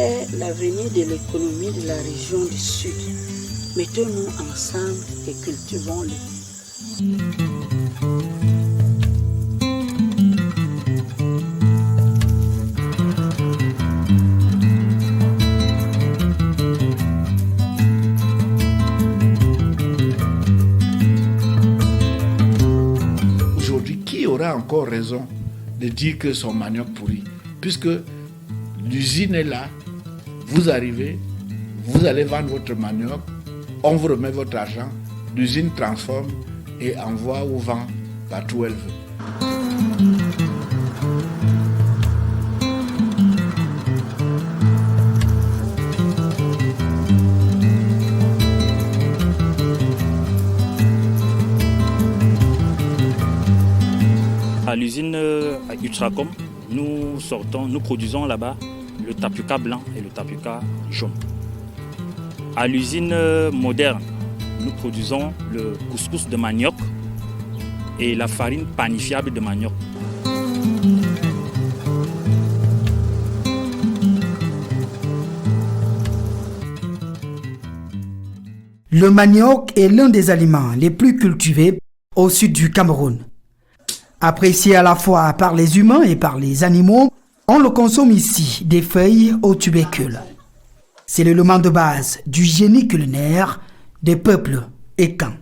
est l'avenir de l'économie de la région du Sud. Mettons-nous ensemble et cultivons-le. Aujourd'hui, qui aura encore raison de dire que son manioc pourrit? Puisque l'usine est là, vous arrivez, vous allez vendre votre manioc, on vous remet votre argent, l'usine transforme et envoie ou vend partout où elle veut. À l'usine à Utracom, nous produisons là-bas le tapioca blanc et le tapioca jaune. À l'usine moderne, nous produisons le couscous de manioc et la farine panifiable de manioc. Le manioc est l'un des aliments les plus cultivés au sud du Cameroun. Apprécié à la fois par les humains et par les animaux, on le consomme ici des feuilles au tubercule. C'est l'élément de base du génie culinaire des peuples ékans.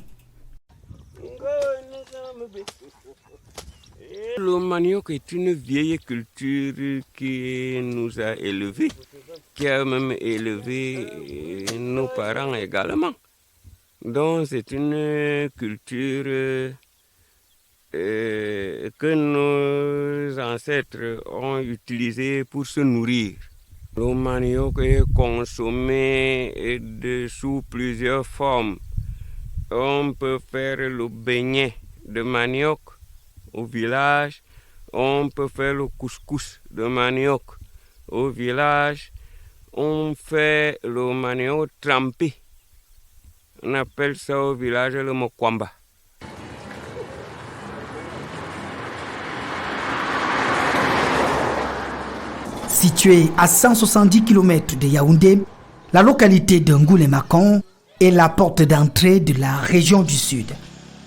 Le manioc est une vieille culture qui nous a élevés, qui a même élevé nos parents également. Donc c'est une culture que nos ancêtres ont utilisée pour se nourrir. Le manioc est consommé sous plusieurs formes. On peut faire le beignet de manioc au village. On peut faire le couscous de manioc au village. On fait le manioc trempé. On appelle ça au village le mokwamba. Située à 170 km de Yaoundé, la localité de Ngoulé-Makon est la porte d'entrée de la région du Sud.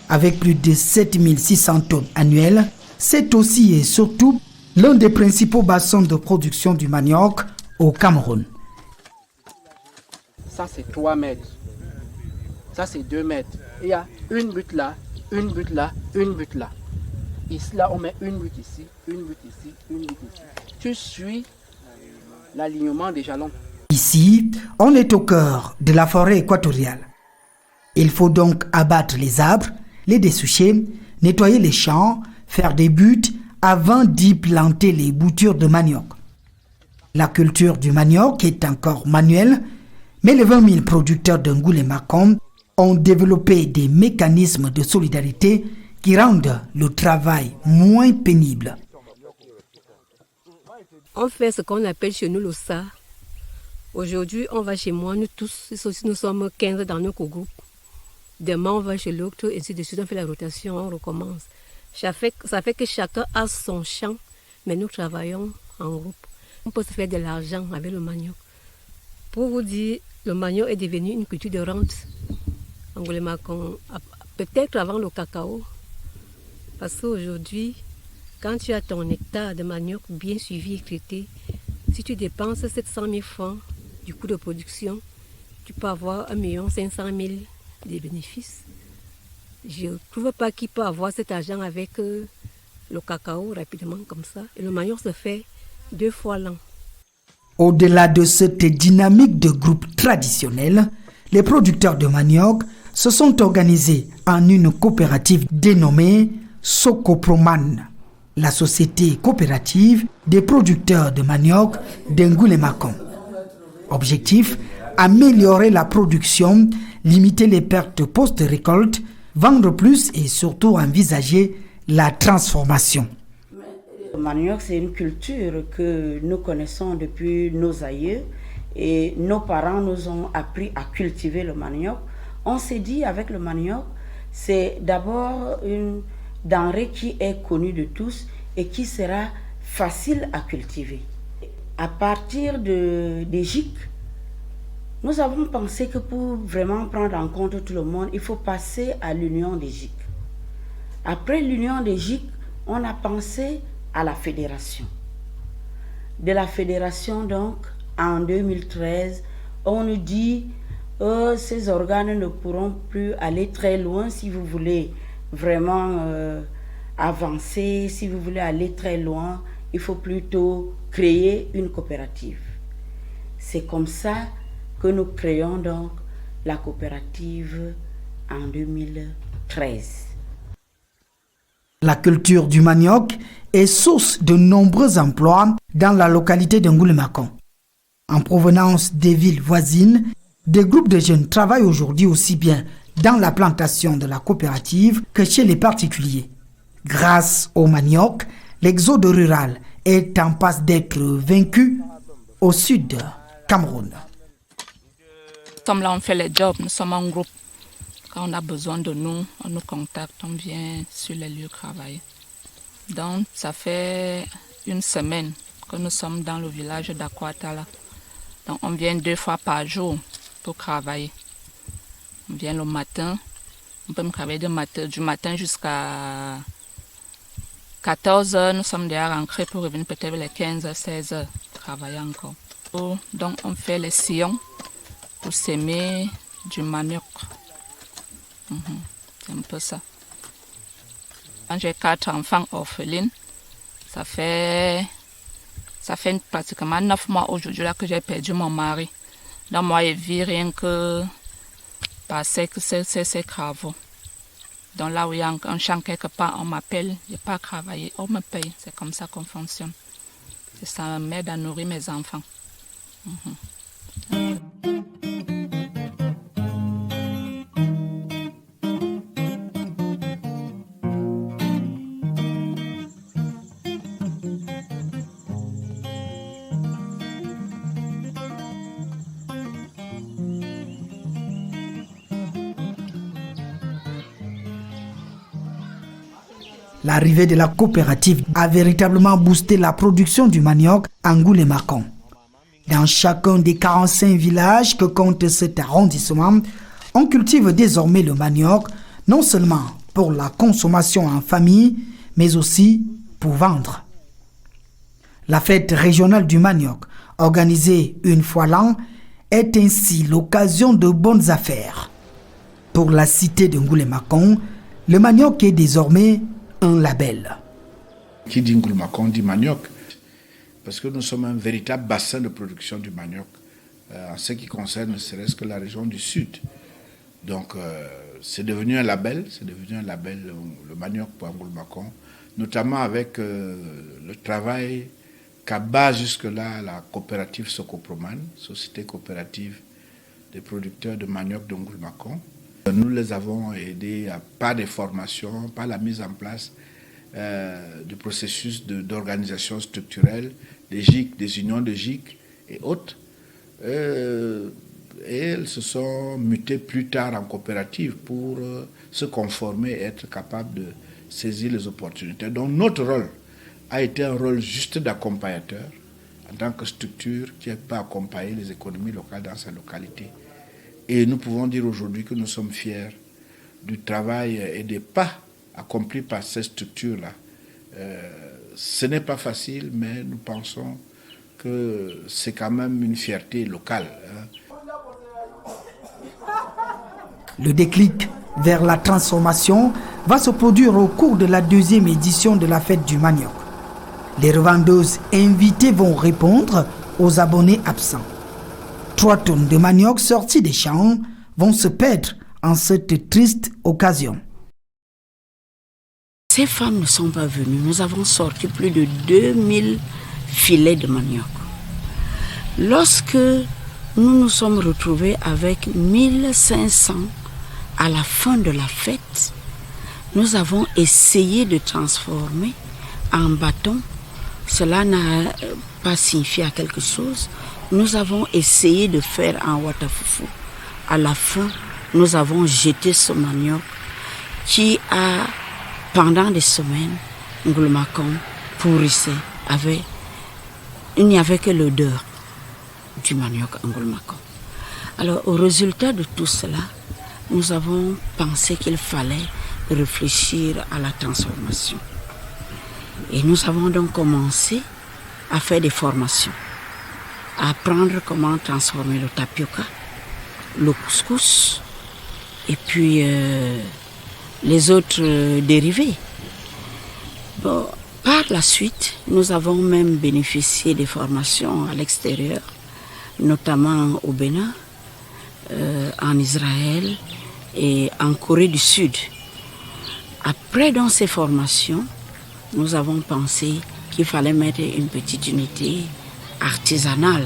Avec plus de 7600 tonnes annuelles, c'est aussi et surtout l'un des principaux bassins de production du manioc au Cameroun. Ça, c'est 3 mètres. Ça, c'est 2 mètres. Il y a une butte là, une butte là, une butte là. Ici, là, on met une butte ici, une butte ici, une butte ici. Tu suis l'alignement des jalons. Ici, on est au cœur de la forêt équatoriale. Il faut donc abattre les arbres, les dessoucher, nettoyer les champs, faire des buttes avant d'y planter les boutures de manioc. La culture du manioc est encore manuelle, mais les 20 000 producteurs de Ngoulé-Makon ont développé des mécanismes de solidarité qui rendent le travail moins pénible. On fait ce qu'on appelle chez nous le SAR. Aujourd'hui, on va chez moi, nous tous, nous sommes 15 dans notre groupe. Demain, on va chez l'autre, ainsi de suite, on fait la rotation, on recommence. Ça fait que chacun a son champ, mais nous travaillons en groupe. On peut se faire de l'argent avec le manioc. Pour vous dire, le manioc est devenu une culture de rente. Ngoulé-Makon, peut-être avant le cacao. Parce qu'aujourd'hui, quand tu as ton hectare de manioc bien suivi et traité, si tu dépenses 700 000 francs du coût de production, tu peux avoir 1 500 000 de bénéfices. Je ne trouve pas qu'il peut avoir cet argent avec le cacao rapidement comme ça. Et le manioc se fait 2 fois l'an. Au-delà de cette dynamique de groupe traditionnel, les producteurs de manioc se sont organisés en une coopérative dénommée Socoproman, la société coopérative des producteurs de manioc d'Ngoulé-Makon. Objectif, améliorer la production, limiter les pertes post-récolte, vendre plus et surtout envisager la transformation. Le manioc, c'est une culture que nous connaissons depuis nos aïeux et nos parents nous ont appris à cultiver le manioc. On s'est dit avec le manioc, c'est d'abord une denrée qui est connue de tous et qui sera facile à cultiver. à partir des GIC, nous avons pensé que pour vraiment prendre en compte tout le monde, il faut passer à l'union des GIC. Après l'union des GIC, on a pensé à la fédération. De la fédération, donc, en 2013, on nous dit ces organes ne pourront plus aller très loin si vous voulez vraiment avancer, si vous voulez aller très loin, il faut plutôt créer une coopérative. C'est comme ça que nous créons donc la coopérative en 2013. La culture du manioc est source de nombreux emplois dans la localité de Ngoulémakon. En provenance des villes voisines, des groupes de jeunes travaillent aujourd'hui aussi bien dans la plantation de la coopérative que chez les particuliers. Grâce au manioc, l'exode rural est en passe d'être vaincu au sud du Cameroun. Nous sommes là, on fait les jobs, nous sommes en groupe. Quand on a besoin de nous, on nous contacte, on vient sur les lieux travailler. Donc, ça fait une semaine que nous sommes dans le village d'Akwatala. Donc, on vient 2 fois par jour pour travailler. On vient le matin, on peut travailler du matin jusqu'à 14h. Nous sommes déjà rentrés pour revenir peut-être les 15h, 16h, travailler encore. Donc, on fait les sillons pour s'aimer du manioc. C'est un peu ça. Quand j'ai 4 enfants orphelines, ça fait pratiquement 9 mois aujourd'hui là que j'ai perdu mon mari. Donc moi, je vis rien que par ces travaux. Donc là où il y a un champ quelque part, on m'appelle, je n'ai pas travaillé, on me paye. C'est comme ça qu'on fonctionne. Et ça m'aide à nourrir mes enfants. L'arrivée de la coopérative a véritablement boosté la production du manioc à Ngoulémakon. Dans chacun des 45 villages que compte cet arrondissement, on cultive désormais le manioc, non seulement pour la consommation en famille, mais aussi pour vendre. La fête régionale du manioc, organisée une fois l'an, est ainsi l'occasion de bonnes affaires. Pour la cité de Ngoulémakon, le manioc est désormais un label. Qui dit Ngoulémakon dit manioc, parce que nous sommes un véritable bassin de production du manioc, en ce qui concerne ne serait-ce que la région du sud. Donc c'est devenu un label, le manioc pour Ngoulémakon, notamment avec le travail qu'a base jusque-là la coopérative Socoproman, société coopérative des producteurs de manioc de Ngoulémakon. Nous les avons aidés par des formations, par la mise en place du processus d'organisation structurelle, des GIC, des unions de GIC et autres. Et elles se sont mutées plus tard en coopérative pour se conformer et être capables de saisir les opportunités. Donc notre rôle a été un rôle juste d'accompagnateur en tant que structure qui peut accompagner les économies locales dans sa localité. Et nous pouvons dire aujourd'hui que nous sommes fiers du travail et des pas accomplis par cette structure-là. Ce n'est pas facile, mais nous pensons que c'est quand même une fierté locale. Le déclic vers la transformation va se produire au cours de la 2e édition de la fête du manioc. Les revendeuses invitées vont répondre aux abonnés absents. 3 tonnes de manioc sortis des champs vont se perdre en cette triste occasion. Ces femmes ne sont pas venues. Nous avons sorti plus de 2000 filets de manioc. Lorsque nous nous sommes retrouvés avec 1500 à la fin de la fête, nous avons essayé de transformer en bâton. Cela n'a pas signifié à quelque chose. Nous avons essayé de faire un watafoufou. À la fin, nous avons jeté ce manioc qui a, pendant des semaines, Ngoulémakon pourrissait, avait il n'y avait que l'odeur du manioc Ngulmakong. Alors, au résultat de tout cela, nous avons pensé qu'il fallait réfléchir à la transformation. Et nous avons donc commencé à faire des formations, à apprendre comment transformer le tapioca, le couscous et puis les autres dérivés. Bon, par la suite, nous avons même bénéficié des formations à l'extérieur, notamment au Bénin, en Israël et en Corée du Sud. Après dans ces formations, nous avons pensé qu'il fallait mettre une petite unité artisanale,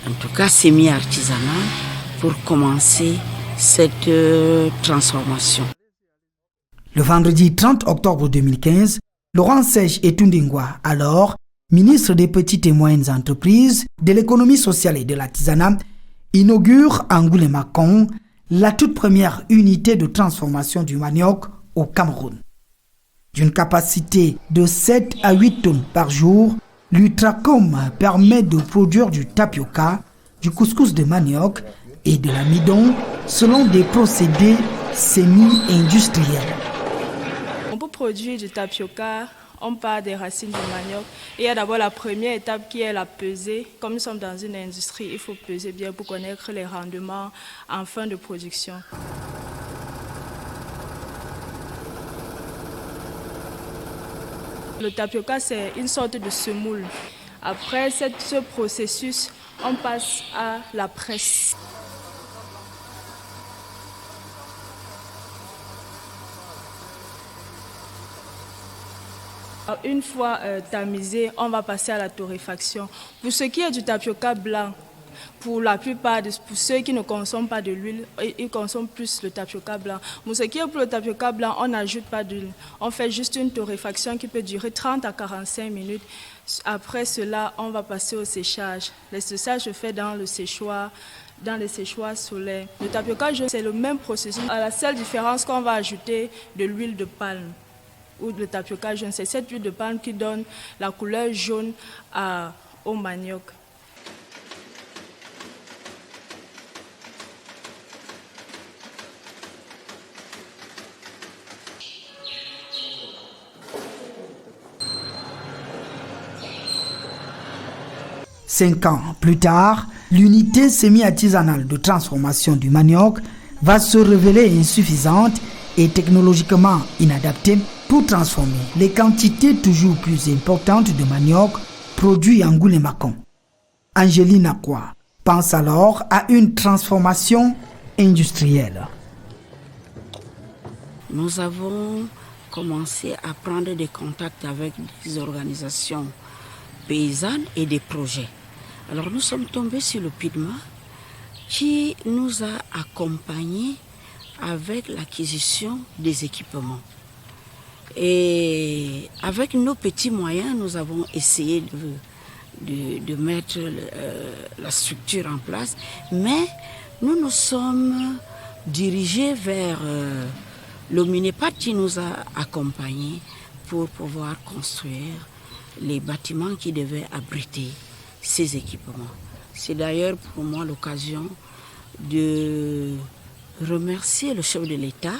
en tout cas semi-artisanale, pour commencer cette transformation. Le vendredi 30 octobre 2015, Laurent Serge Etundingwa, alors ministre des Petites et Moyennes Entreprises, de l'économie sociale et de l'artisanat, inaugure à Ngulmakong la toute première unité de transformation du manioc au Cameroun. D'une capacité de 7 à 8 tonnes par jour, l'Utracom permet de produire du tapioca, du couscous de manioc et de l'amidon selon des procédés semi-industriels. On peut produire du tapioca, on part des racines du manioc. Et il y a d'abord la première étape qui est la pesée. Comme nous sommes dans une industrie, il faut peser bien pour connaître les rendements en fin de production. Le tapioca, c'est une sorte de semoule. Après ce processus, on passe à la presse. Une fois tamisé, on va passer à la torréfaction. Pour ce qui est du tapioca blanc, pour la plupart, pour ceux qui ne consomment pas de l'huile, ils consomment plus le tapioca blanc. Pour ce qui est pour le tapioca blanc, on n'ajoute pas d'huile. On fait juste une torréfaction qui peut durer 30 à 45 minutes. Après cela, on va passer au séchage. Le séchage se fait dans le séchoir, dans les séchoirs solaires. Le tapioca jaune, c'est le même processus. La seule différence qu'on va ajouter de l'huile de palme ou le tapioca jaune, c'est cette huile de palme qui donne la couleur jaune au manioc. Cinq ans plus tard, l'unité semi-artisanale de transformation du manioc va se révéler insuffisante et technologiquement inadaptée pour transformer les quantités toujours plus importantes de manioc produits en Ngulmakong. Angéline Akwa pense alors à une transformation industrielle. Nous avons commencé à prendre des contacts avec des organisations paysannes et des projets. Alors nous sommes tombés sur le PIDMA qui nous a accompagnés avec l'acquisition des équipements. Et avec nos petits moyens, nous avons essayé de mettre la structure en place, mais nous nous sommes dirigés vers le Minepat qui nous a accompagnés pour pouvoir construire les bâtiments qui devaient abriter ces équipements. C'est d'ailleurs pour moi l'occasion de remercier le chef de l'État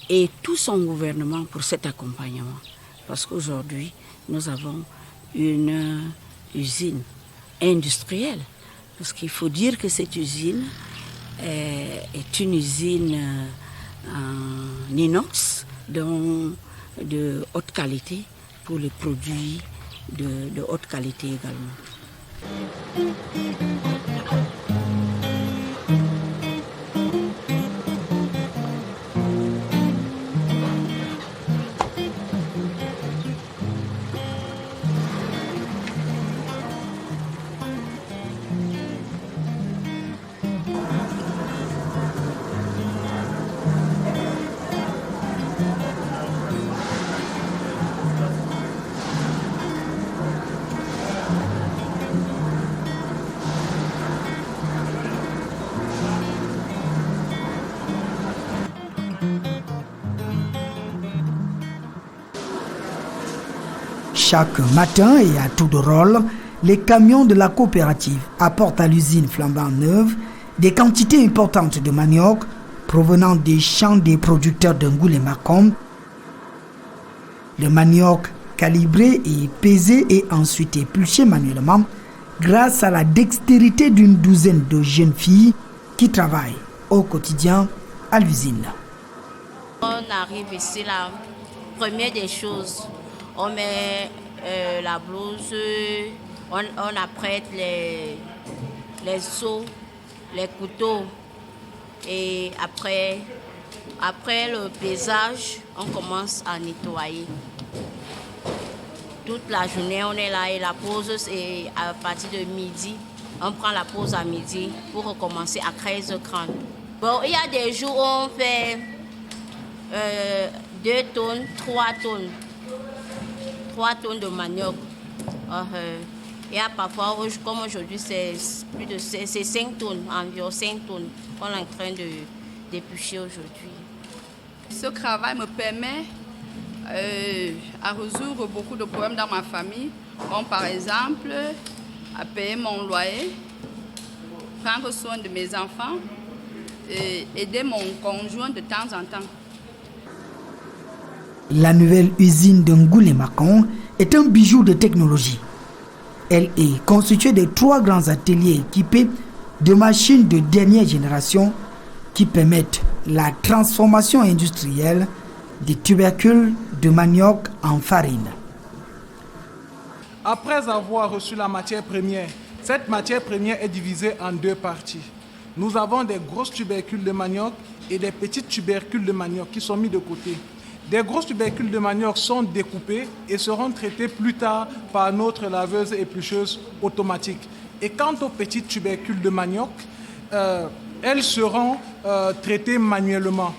et tout son gouvernement pour cet accompagnement. Parce qu'aujourd'hui, nous avons une usine industrielle. Parce qu'il faut dire que cette usine est une usine en inox de haute qualité pour les produits de haute qualité également. Chaque matin et à tour de rôle, les camions de la coopérative apportent à l'usine flambant neuve des quantités importantes de manioc provenant des champs des producteurs de Ngoulé-Macomb. Le manioc calibré et pesé est ensuite épluché manuellement grâce à la dextérité d'une douzaine de jeunes filles qui travaillent au quotidien à l'usine. On arrive ici, la première des choses, on met la blouse, on apprête les seaux, les couteaux et après le pesage, on commence à nettoyer. Toute la journée, on est là et la pause, c'est à partir de midi. On prend la pause à midi pour recommencer à 13h30. Bon, il y a des jours où on fait 2 tonnes, 3 tonnes. 3 tonnes de manioc. Et parfois, comme aujourd'hui, c'est 5 tonnes, environ 5 tonnes qu'on est en train d'éplucher aujourd'hui. Ce travail me permet à résoudre beaucoup de problèmes dans ma famille, comme par exemple à payer mon loyer, prendre soin de mes enfants et aider mon conjoint de temps en temps. La nouvelle usine de Ngoulé-Macomb est un bijou de technologie. Elle est constituée de 3 grands ateliers équipés de machines de dernière génération qui permettent la transformation industrielle des tubercules de manioc en farine. Après avoir reçu la matière première, cette matière première est divisée en 2 parties. Nous avons des grosses tubercules de manioc et des petites tubercules de manioc qui sont mis de côté. Des grosses tubercules de manioc sont découpées et seront traitées plus tard par notre laveuse éplucheuse automatique. Et quant aux petites tubercules de manioc, elles seront traitées manuellement.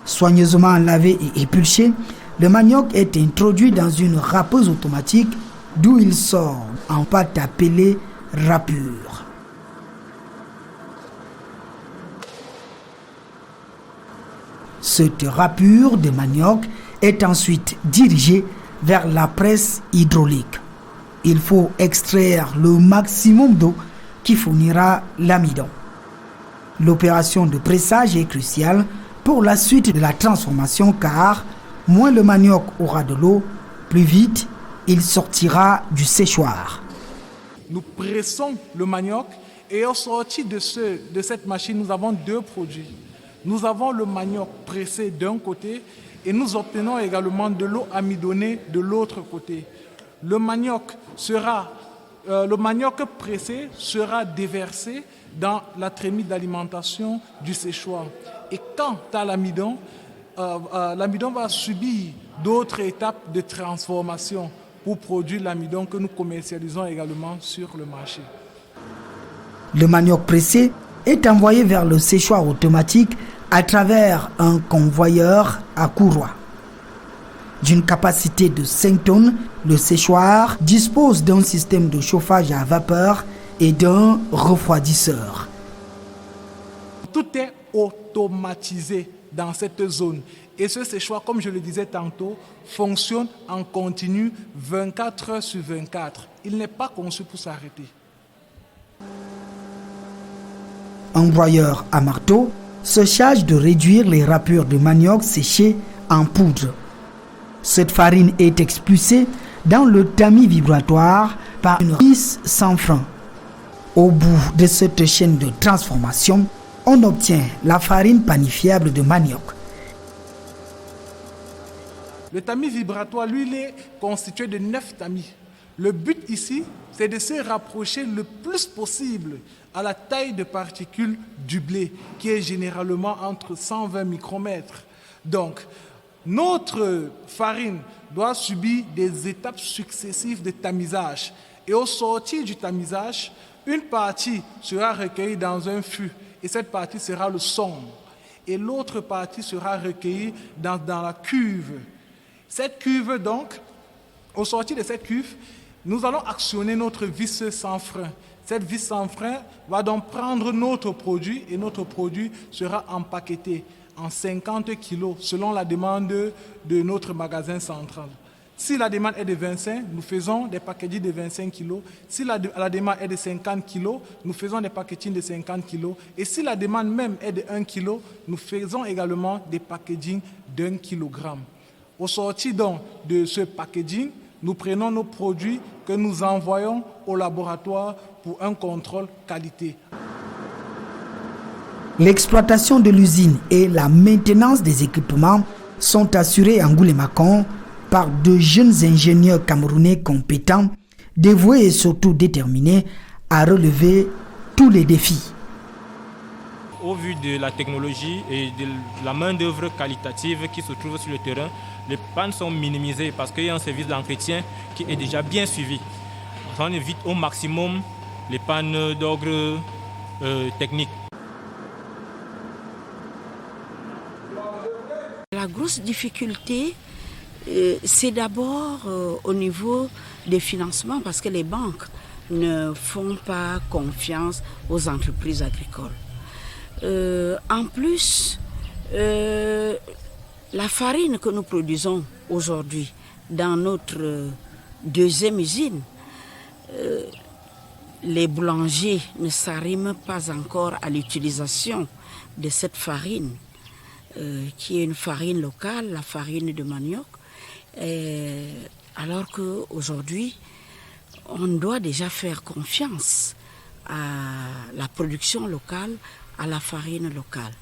Soigneusement lavé et épluché, le manioc est introduit dans une râpeuse automatique d'où il sort en pâte appelée râpure. Cette râpure de manioc est ensuite dirigée vers la presse hydraulique. Il faut extraire le maximum d'eau qui fournira l'amidon. L'opération de pressage est cruciale pour la suite de la transformation car moins le manioc aura de l'eau, plus vite il sortira du séchoir. Nous pressons le manioc et au sorti de cette machine, nous avons 2 produits. Nous avons le manioc pressé d'un côté et nous obtenons également de l'eau amidonnée de l'autre côté. Le manioc pressé sera déversé dans la trémie d'alimentation du séchoir. Et quant à l'amidon, l'amidon va subir d'autres étapes de transformation pour produire l'amidon que nous commercialisons également sur le marché. Le manioc pressé est envoyé vers le séchoir automatique à travers un convoyeur à courroie. D'une capacité de 5 tonnes, le séchoir dispose d'un système de chauffage à vapeur et d'un refroidisseur. Tout est automatisé dans cette zone. Et ce séchoir, comme je le disais tantôt, fonctionne en continu 24 heures sur 24. Il n'est pas conçu pour s'arrêter. Un broyeur à marteau se charge de réduire les râpures de manioc séchées en poudre. Cette farine est expulsée dans le tamis vibratoire par une vis sans frein. Au bout de cette chaîne de transformation, on obtient la farine panifiable de manioc. Le tamis vibratoire, lui, il est constitué de 9 tamis. Le but ici, c'est de se rapprocher le plus possible à la taille de particules du blé, qui est généralement entre 120 micromètres. Donc, notre farine doit subir des étapes successives de tamisage. Et au sortir du tamisage, une partie sera recueillie dans un fût, et cette partie sera le sombre. Et l'autre partie sera recueillie dans la cuve. Cette cuve, donc, au sortir de cette cuve, nous allons actionner notre vis sans frein. Cette vis sans frein va donc prendre notre produit et notre produit sera empaqueté en 50 kilos selon la demande de notre magasin central. Si la demande est de 25, nous faisons des packaging de 25 kilos. Si la demande est de 50 kilos, nous faisons des packaging de 50 kilos. Et si la demande même est de 1 kilo, nous faisons également des packaging d'1 kilogramme. Au sorti donc de ce packaging, nous prenons nos produits que nous envoyons au laboratoire pour un contrôle qualité. L'exploitation de l'usine et la maintenance des équipements sont assurés à Ngoulémakon par de jeunes ingénieurs camerounais compétents, dévoués et surtout déterminés à relever tous les défis. Au vu de la technologie et de la main-d'œuvre qualitative qui se trouve sur le terrain, les pannes sont minimisées parce qu'il y a un service d'entretien qui est déjà bien suivi. On évite au maximum les pannes d'ordre technique. La grosse difficulté, c'est d'abord au niveau des financements parce que les banques ne font pas confiance aux entreprises agricoles. En plus, la farine que nous produisons aujourd'hui dans notre deuxième usine, les boulangers ne s'arriment pas encore à l'utilisation de cette farine, qui est une farine locale, la farine de manioc, alors qu'aujourd'hui, on doit déjà faire confiance à la production locale, à la farine locale.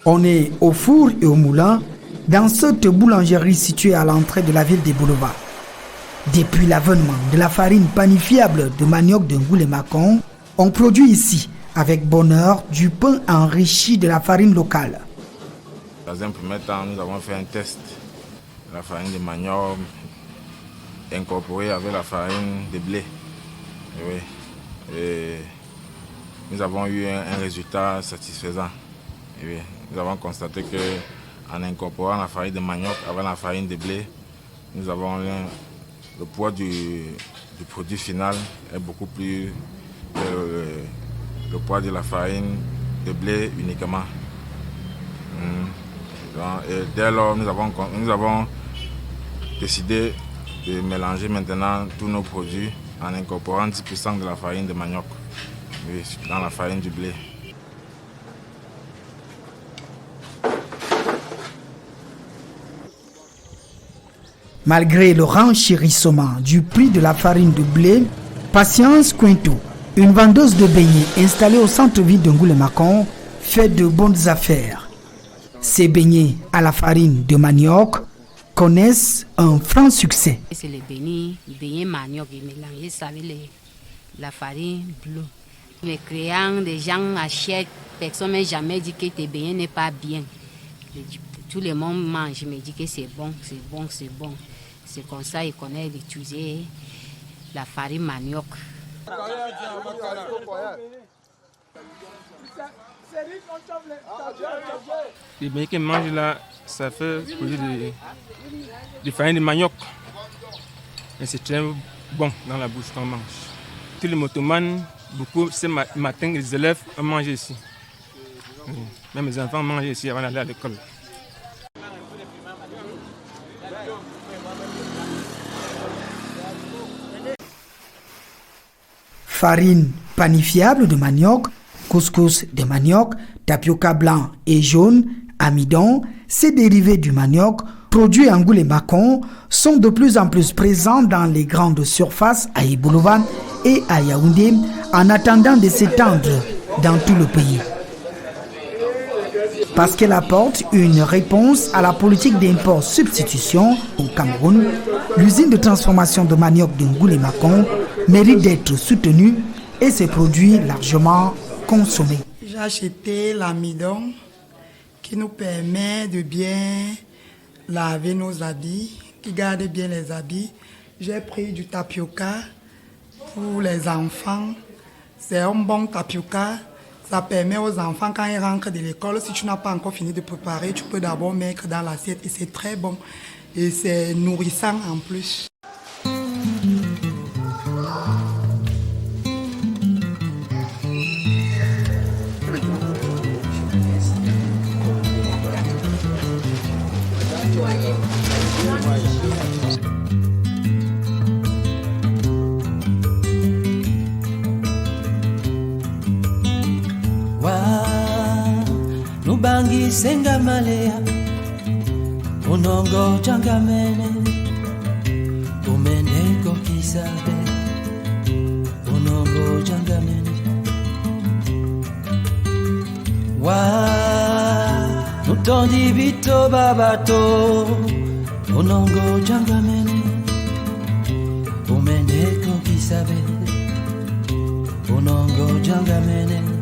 On est au four et au moulin dans cette boulangerie située à l'entrée de la ville de Bouloba. Depuis l'avènement de la farine panifiable de manioc de Ngoulémakon, on produit ici, avec bonheur, du pain enrichi de la farine locale. Dans un premier temps, nous avons fait un test de la farine de manioc incorporée avec la farine de blé. Et oui. Et nous avons eu un résultat satisfaisant. Et oui. Nous avons constaté qu'en incorporant la farine de manioc avec la farine de blé, nous avons le poids du produit final est beaucoup plus le poids de la farine de blé uniquement. Et dès lors, nous avons décidé de mélanger maintenant tous nos produits en incorporant 10% de la farine de manioc dans la farine du blé. Malgré le renchérissement du prix de la farine de blé, Patience Quinto, une vendeuse de beignets installée au centre-ville de Ngoulémakon, fait de bonnes affaires. Ces beignets à la farine de manioc connaissent un franc succès. C'est les beignets manioc mélangés avec la farine bleue. Les clients, des gens achètent, personne n'a jamais dit que tes beignets n'est pas bien. Tout le monde mange, me dit que c'est bon, c'est bon, c'est bon. C'est comme ça qu'ils connaissent d'utiliser la farine manioc. Les beignets qu'ils mangent là, ça fait produire de farine de manioc. Et c'est très bon dans la bouche qu'on mange. Tous les motomanes, beaucoup, ce matin, les élèves ont mangé ici. Même les enfants mangent ici avant d'aller à l'école. Farine panifiable de manioc, couscous de manioc, tapioca blanc et jaune, amidon, ces dérivés du manioc produits en Ngoulémakon sont de plus en plus présents dans les grandes surfaces à Ibouloba et à Yaoundé en attendant de s'étendre dans tout le pays. Parce qu'elle apporte une réponse à la politique d'import-substitution au Cameroun, l'usine de transformation de manioc de Ngoulémakon mérite d'être soutenue et ses produits largement consommés. J'ai acheté l'amidon qui nous permet de bien laver nos habits, qui garde bien les habits. J'ai pris du tapioca pour les enfants. C'est un bon tapioca Ça permet aux enfants, quand ils rentrent de l'école, si tu n'as pas encore fini de préparer, tu peux d'abord mettre dans l'assiette et c'est très bon. Et c'est nourrissant en plus. Nubangi senga malea unongo changamene umendeko kisabe unongo changamene wa nutondi bito babato unongo changamene umendeko kisabe unongo changamene